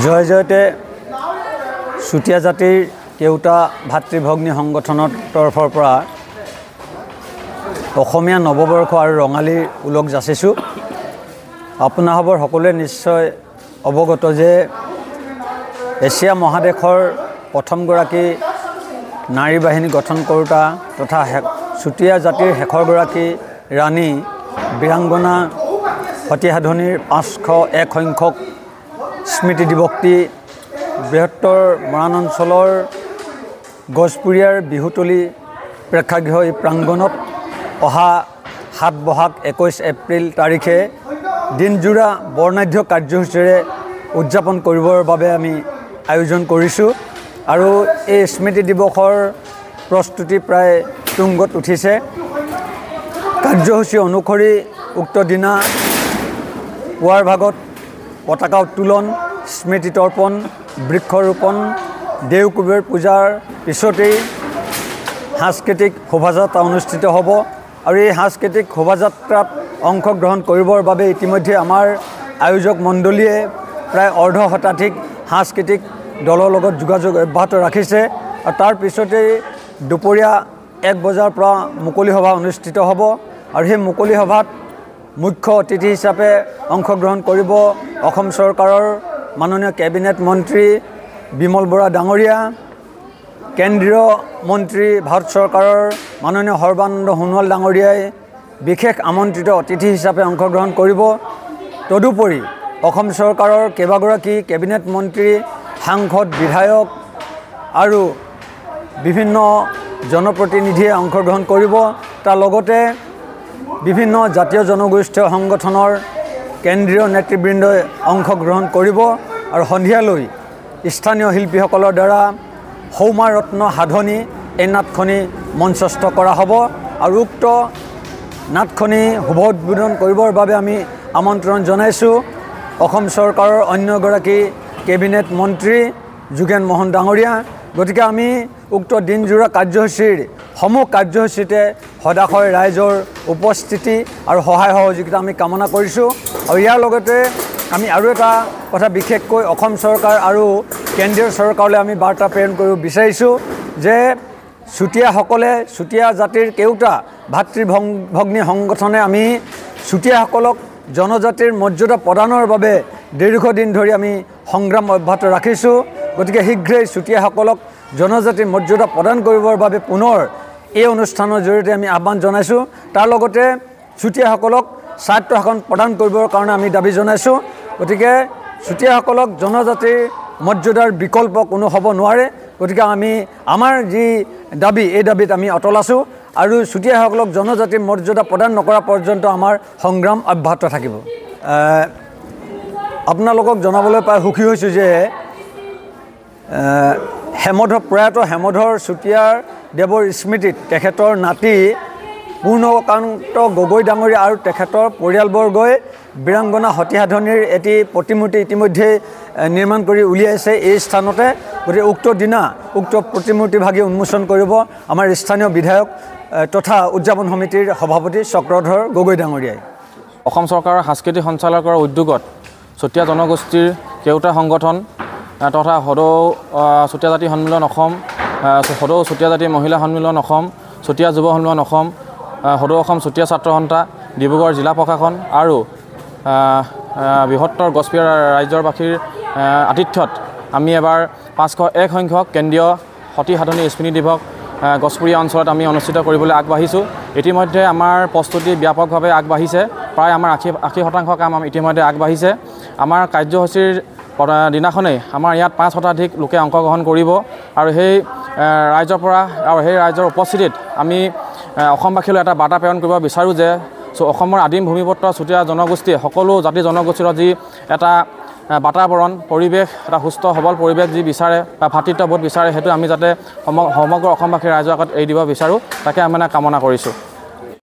জয় জয়তে চুতীয়া জাতিৰ কেউটা ভাতৃভগ্নী সংগঠনৰ তৰফৰ পৰা অসমীয়া নৱবৰ্ষ আৰু ৰঙালীৰ উলক যাচিছোঁ। আপোনাসৱৰ সকলোৱে নিশ্চয় অৱগত যে এছিয়া মহাদেশৰ প্ৰথমগৰাকী নাৰী বাহিনী গঠন কৰোঁতা তথা চুতীয়া জাতিৰ শেষৰগৰাকী ৰাণী বীৰাংগনা সতী সাধনীৰ 501 সংখ্যক স্মৃতি দিৱসটি বৃহত্তৰ মৰাণ অঞ্চলৰ গছপুৰীয়াৰ বিহুতলী প্ৰেক্ষাগৃহ এই প্ৰাংগণত অহা 7 বহাগ 21 এপ্ৰিল তাৰিখে দিনজোৰা বৰ্ণাঢ্য কাৰ্যসূচীৰে উদযাপন কৰিবৰ বাবে আমি আয়োজন কৰিছোঁ আৰু এই স্মৃতি দিৱসৰ প্ৰস্তুতি প্ৰায় তুংগত উঠিছে। কাৰ্যসূচী অনুসৰি উক্ত দিনা পুৱাৰ ভাগত পতাকা উত্তোলন, স্মৃতি তৰ্পণ, বৃক্ষৰোপণ, দেও কুবেৰ পূজাৰ পিছতেই সাংস্কৃতিক শোভাযাত্ৰা অনুষ্ঠিত হ'ব আৰু এই সাংস্কৃতিক শোভাযাত্ৰাত অংশগ্ৰহণ কৰিবৰ বাবে ইতিমধ্যে আমাৰ আয়োজক মণ্ডলীয়ে প্ৰায় অৰ্ধ শতাধিক সাংস্কৃতিক দলৰ লগত যোগাযোগ অব্যাহত ৰাখিছে আৰু তাৰ পিছতেই দুপৰীয়া 1 বজাৰ পৰা মুকলি সভা অনুষ্ঠিত হ'ব আৰু সেই মুকলি সভাত মুখ্য অতিথি হিচাপে অংশগ্ৰহণ কৰিব অসম চৰকাৰৰ মাননীয় কেবিনেট মন্ত্ৰী বিমল বৰা ডাঙৰীয়া, কেন্দ্ৰীয় মন্ত্ৰী ভাৰত চৰকাৰৰ মাননীয় সৰ্বানন্দ সোণোৱাল ডাঙৰীয়াই বিশেষ আমন্ত্ৰিত অতিথি হিচাপে অংশগ্ৰহণ কৰিব। তদুপৰি অসম চৰকাৰৰ কেইবাগৰাকী কেবিনেট মন্ত্ৰী, সাংসদ, বিধায়ক আৰু বিভিন্ন জনপ্ৰতিনিধিয়ে অংশগ্ৰহণ কৰিব। তাৰ লগতে বিভিন্ন জাতীয় জনগোষ্ঠীয় সংগঠনৰ কেন্দ্ৰীয় নেতৃবৃন্দই অংশগ্ৰহণ কৰিব আৰু সন্ধিয়ালৈ স্থানীয় শিল্পীসকলৰ দ্বাৰা সৌমাৰত্ন সাধনী এই নাটখনি মঞ্চস্থ কৰা হ'ব আৰু উক্ত নাটখনি শুভ উদ্বোধন কৰিবৰ বাবে আমি আমন্ত্ৰণ জনাইছোঁ অসম চৰকাৰৰ অন্য এগৰাকী কেবিনেট মন্ত্ৰী যোগেন মহন ডাঙৰীয়া। গতিকে আমি উক্ত দিনজোৰা কাৰ্যসূচীৰ সমূহ কাৰ্যসূচীতে সদাশয় ৰাইজৰ উপস্থিতি আৰু সহায় সহযোগিতা আমি কামনা কৰিছোঁ আৰু ইয়াৰ লগতে আমি আৰু এটা কথা বিশেষকৈ অসম চৰকাৰ আৰু কেন্দ্ৰীয় চৰকাৰলৈ আমি বাৰ্তা প্ৰেৰণ কৰিব বিচাৰিছোঁ যে চুতীয়াসকলে চুতীয়া জাতিৰ কেউটা ভাতৃভগ্নী সংগঠনে আমি চুতীয়াসকলক জনজাতিৰ মৰ্যাদা প্ৰদানৰ বাবে দীৰ্ঘদিন ধৰি আমি সংগ্ৰাম অব্যাহত ৰাখিছোঁ। গতিকে শীঘ্ৰেই চুতীয়াসকলক জনজাতিৰ মৰ্যাদা প্ৰদান কৰিবৰ বাবে পুনৰ এই অনুষ্ঠানৰ জৰিয়তে আমি আহ্বান জনাইছোঁ। তাৰ লগতে চুতীয়াসকলক স্বায়ত্তশাসন প্ৰদান কৰিবৰ কাৰণে আমি দাবী জনাইছোঁ। গতিকে চুতীয়াসকলক জনজাতিৰ মৰ্যাদাৰ বিকল্প কোনো হ'ব নোৱাৰে। গতিকে আমি আমাৰ যি দাবী এই দাবীত আমি অটল আছোঁ আৰু চুতীয়াসকলক জনজাতিৰ মৰ্যাদা প্ৰদান নকৰা পৰ্যন্ত আমাৰ সংগ্ৰাম অব্যাহত থাকিব। আপোনালোকক জনাবলৈ পাই সুখী হৈছোঁ যে প্ৰয়াত হেমধৰ চুতীয়াৰ দেৱৰ স্মৃতিত তেখেতৰ নাতি পূৰ্ণকান্ত গগৈ ডাঙৰীয়া আৰু তেখেতৰ পৰিয়ালবৰ্গই বীৰাংগনা সতী সাধনীৰ এটি প্ৰতিমূৰ্তি ইতিমধ্যে নিৰ্মাণ কৰি উলিয়াইছে এই স্থানতে। গতিকে উক্ত দিনা উক্ত প্ৰতিমূৰ্তিভাগি উন্মোচন কৰিব আমাৰ স্থানীয় বিধায়ক তথা উদযাপন সমিতিৰ সভাপতি চক্ৰধৰ গগৈ ডাঙৰীয়াই। অসম চৰকাৰৰ সাংস্কৃতিক সঞ্চালকৰ উদ্যোগত চুতীয়া জনগোষ্ঠীৰ কেউটা সংগঠন তথা সদৌ চুতীয়া জাতি সন্মিলন অসম, সদৌ চুতীয়া জাতি মহিলা সন্মিলন অসম, চুতীয়া যুৱ সন্মিলন অসম, সদৌ অসম চুতীয়া ছাত্ৰ সন্থা, ডিব্ৰুগড় জিলা প্ৰশাসন আৰু বৃহত্তৰ গছপুৰীয়া ৰাজ্যৰবাসীৰ আতিথ্যত আমি এবাৰ 501 সংখ্যক কেন্দ্ৰীয় সতী সাধনী স্মৃতি দিৱস গছপুৰীয়া অঞ্চলত আমি অনুষ্ঠিত কৰিবলৈ আগবাঢ়িছোঁ। ইতিমধ্যে আমাৰ প্ৰস্তুতি ব্যাপকভাৱে আগবাঢ়িছে। প্ৰায় আমাৰ 80% কাম ইতিমধ্যে আগবাঢ়িছে। আমাৰ কাৰ্যসূচীৰ দিনাখনেই আমাৰ ইয়াত 5 শতাধিক লোকে অংশগ্ৰহণ কৰিব আৰু সেই ৰাইজৰ পৰা আৰু সেই ৰাইজৰ উপস্থিতিত আমি অসমবাসীলৈ এটা বাৰ্তা প্ৰেৰণ কৰিব বিচাৰোঁ যে অসমৰ আদিম ভূমিপুত্ৰ চুতীয়া জনগোষ্ঠীয়ে সকলো জাতি জনগোষ্ঠীৰ যি এটা বাতাবৰণ পৰিৱেশ, এটা সুস্থ সবল পৰিৱেশ যি বিচাৰে বা ভাতৃত্ববোধ বিচাৰে সেইটো আমি যাতে সমগ্ৰ অসমবাসীৰ ৰাইজৰ আগত এৰি দিব বিচাৰোঁ, তাকে আমি কামনা কৰিছোঁ।